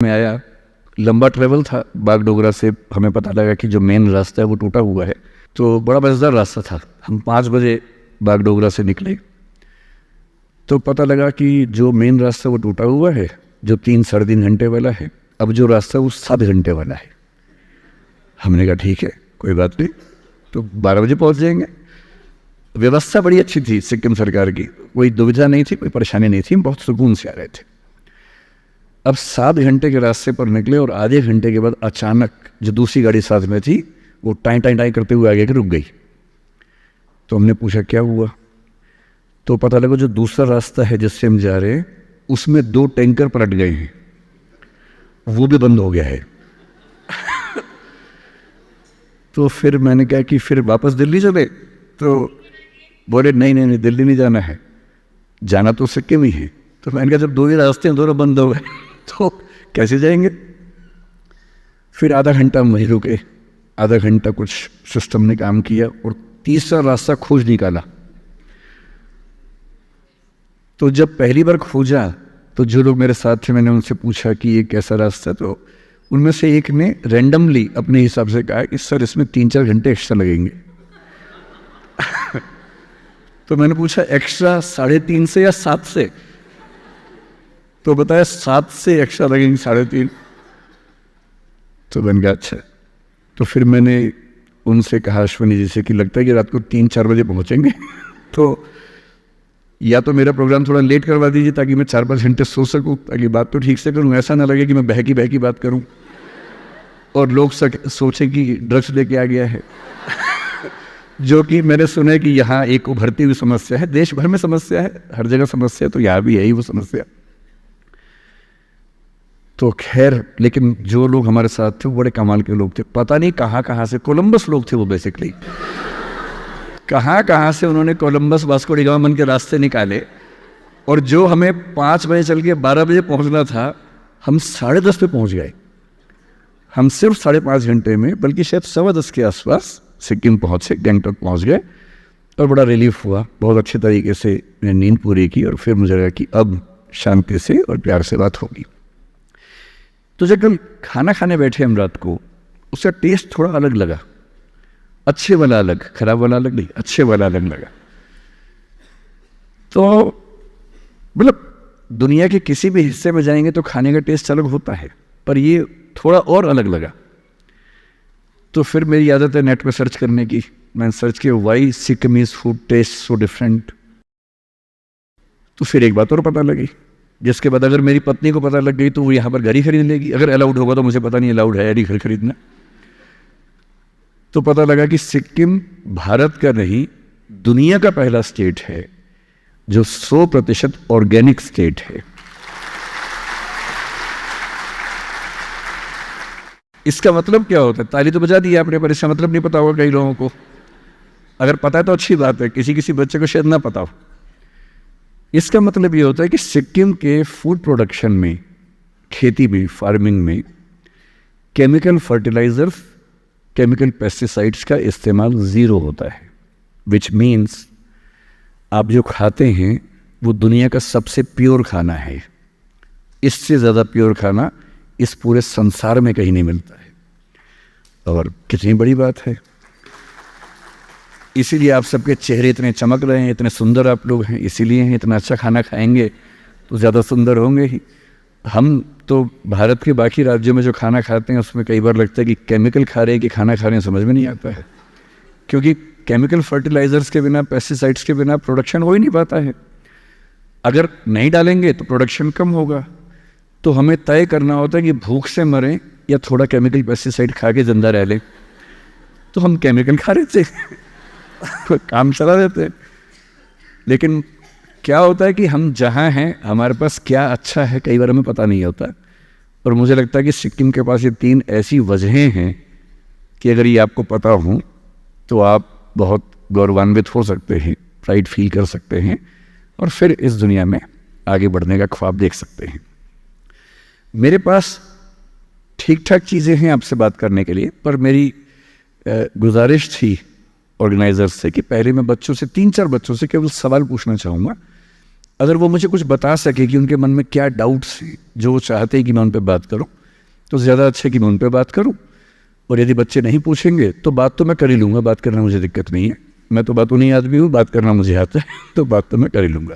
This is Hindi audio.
में आया, लंबा ट्रेवल था, बागडोगरा से हमें पता लगा कि जो मेन रास्ता है वो टूटा हुआ है। तो बड़ा मज़ेदार रास्ता था। हम 5 बजे बागडोगरा से निकले तो पता लगा कि जो मेन रास्ता वो टूटा हुआ है, जो 3-3.5 घंटे वाला है, अब जो रास्ता वो 7 घंटे वाला है। हमने कहा ठीक है, कोई बात नहीं, तो 12 बजे पहुंच जाएंगे। व्यवस्था बड़ी अच्छी थी सिक्किम सरकार की, कोई दुविधा नहीं थी, कोई परेशानी नहीं थी, बहुत सुकून से आ रहे थे। अब 7 घंटे के रास्ते पर निकले और आधे घंटे के बाद अचानक जो दूसरी गाड़ी साथ में थी वो टाई टाई टाई करते हुए आगे के रुक गई। तो हमने पूछा क्या हुआ, तो पता लगा जो दूसरा रास्ता है जिससे हम जा रहे हैं उसमें 2 टैंकर पलट गए हैं, वो भी बंद हो गया है। तो फिर मैंने कहा कि फिर वापस दिल्ली चले, तो बोले नहीं नहीं नहीं, दिल्ली नहीं जाना है, जाना तो सिक्किम ही है। तो मैंने कहा जब 2 ही रास्ते हैं, दोनों बंद हो गए तो कैसे जाएंगे। फिर आधा घंटा हम वहीं रुके, आधा घंटा कुछ सिस्टम ने काम किया और तीसरा रास्ता खोज निकाला। तो जब पहली बार खोजा तो जो लोग मेरे साथ थे, मैंने उनसे पूछा कि ये कैसा रास्ता है, तो उनमें से एक ने रैंडमली अपने हिसाब से कहा कि सर इसमें 3-4 घंटे एक्स्ट्रा लगेंगे। तो मैंने पूछा एक्स्ट्रा 3.5 से या 7 से, तो बताया 7 से एक्स्ट्रा लगेंगे 3.5। तो मैंने कहा अच्छा। तो फिर मैंने उनसे कहा अश्विनी जी से कि लगता है कि रात को 3-4 बजे पहुंचेंगे, तो या तो मेरा प्रोग्राम थोड़ा लेट करवा दीजिए ताकि मैं 4-5 घंटे सो सकूं, ताकि बात तो ठीक से करूं, ऐसा ना लगे कि मैं बहकी बात करूं और लोग सोचें कि ड्रग्स लेके आ गया है। जो कि मैंने सुना है कि यहाँ एक उभरती हुई समस्या है, देश भर में समस्या है, हर जगह समस्या है, तो यहाँ भी यही वो समस्या। तो खैर, लेकिन जो लोग हमारे साथ थे वो बड़े कमाल के लोग थे। पता नहीं कहाँ से, कोलंबस लोग थे वो बेसिकली, कहाँ से उन्होंने कोलंबस वास्को डी गामा के रास्ते निकाले। और जो हमें 5 बजे चल के 12 बजे पहुंचना था, हम 10:30 पे पहुंच गए। हम सिर्फ 5.5 घंटे में, बल्कि शायद 10:15 के आसपास सिक्किम पहुंचे, गंगटोक पहुंच गए और बड़ा रिलीफ हुआ। बहुत अच्छे तरीके से मैंने नींद पूरी की और फिर मुझे लगा कि अब शांति से और प्यार से बात होगी। तो जब कल खाना खाने बैठे हम रात को, उसका टेस्ट थोड़ा अलग लगा, अच्छे वाला अलग, खराब वाला अलग नहीं, अच्छे वाला अलग लगा। तो मतलब दुनिया के किसी भी हिस्से में जाएंगे तो खाने का टेस्ट अलग होता है, पर ये थोड़ा और अलग लगा। तो फिर मेरी आदत है नेट पे सर्च करने की। मैंने सर्च किया why Sikkimese food taste so different. तो फिर एक बात और पता लगी, जिसके बाद अगर मेरी पत्नी को पता लग गई तो वो यहाँ पर घर ही खरीद लेगी, अगर अलाउड होगा, तो मुझे पता नहीं अलाउड है या नहीं घर खरीदना। तो पता लगा कि सिक्किम भारत का नहीं, दुनिया का पहला स्टेट है जो 100% ऑर्गेनिक स्टेट है। इसका मतलब क्या होता है? ताली तो बजा दी आपने, पर इसका मतलब नहीं पता होगा कई लोगों को। अगर पता है तो अच्छी बात है, किसी बच्चे को शायद ना पता हो। इसका मतलब ये होता है कि सिक्किम के फूड प्रोडक्शन में, खेती में, फार्मिंग में केमिकल फर्टिलाइजर्स, केमिकल पेस्टिसाइड्स का इस्तेमाल 0 होता है। विच मीन्स आप जो खाते हैं वो दुनिया का सबसे प्योर खाना है। इससे ज़्यादा प्योर खाना इस पूरे संसार में कहीं नहीं मिलता है। और कितनी बड़ी बात है, इसीलिए आप सबके चेहरे इतने चमक रहे हैं, इतने सुंदर आप लोग हैं, इसीलिए हैं। इतना अच्छा खाना खाएंगे तो ज़्यादा सुंदर होंगे ही। हम तो भारत के बाकी राज्यों में जो खाना खाते हैं उसमें कई बार लगता है कि केमिकल खा रहे हैं कि खाना खा रहे हैं, समझ में नहीं आता है। क्योंकि केमिकल फर्टिलाइजर्स के बिना, पेस्टिसाइड्स के बिना प्रोडक्शन हो ही नहीं पाता है। अगर नहीं डालेंगे तो प्रोडक्शन कम होगा। तो हमें तय करना होता है कि भूख से मरें या थोड़ा केमिकल पेस्टिसाइड खा के जिंदा रह लें। तो हम केमिकल खा रहे थे, काम चला देते हैं। लेकिन क्या होता है कि हम जहाँ हैं, हमारे पास क्या अच्छा है कई बार हमें पता नहीं होता। और मुझे लगता है कि सिक्किम के पास ये 3 ऐसी वजहें हैं कि अगर ये आपको पता हो तो आप बहुत गौरवान्वित हो सकते हैं, प्राइड फील कर सकते हैं और फिर इस दुनिया में आगे बढ़ने का ख्वाब देख सकते हैं। मेरे पास ठीक ठाक चीज़ें हैं आपसे बात करने के लिए, पर मेरी गुजारिश थी ऑर्गेनाइजर्स से कि पहले मैं बच्चों से, 3-4 बच्चों से केवल सवाल पूछना चाहूँगा। अगर वो मुझे कुछ बता सके कि उनके मन में क्या डाउट्स हैं जो वो चाहते हैं कि मैं उन पर बात करूँ, तो ज़्यादा अच्छा कि मैं उन पर बात करूँ। और यदि बच्चे नहीं पूछेंगे तो बात तो मैं कर ही लूँगा, बात करना मुझे दिक्कत नहीं है। मैं तो बातूनी आदमी हूँ, बात करना मुझे आता है, तो बात तो मैं कर ही लूँगा।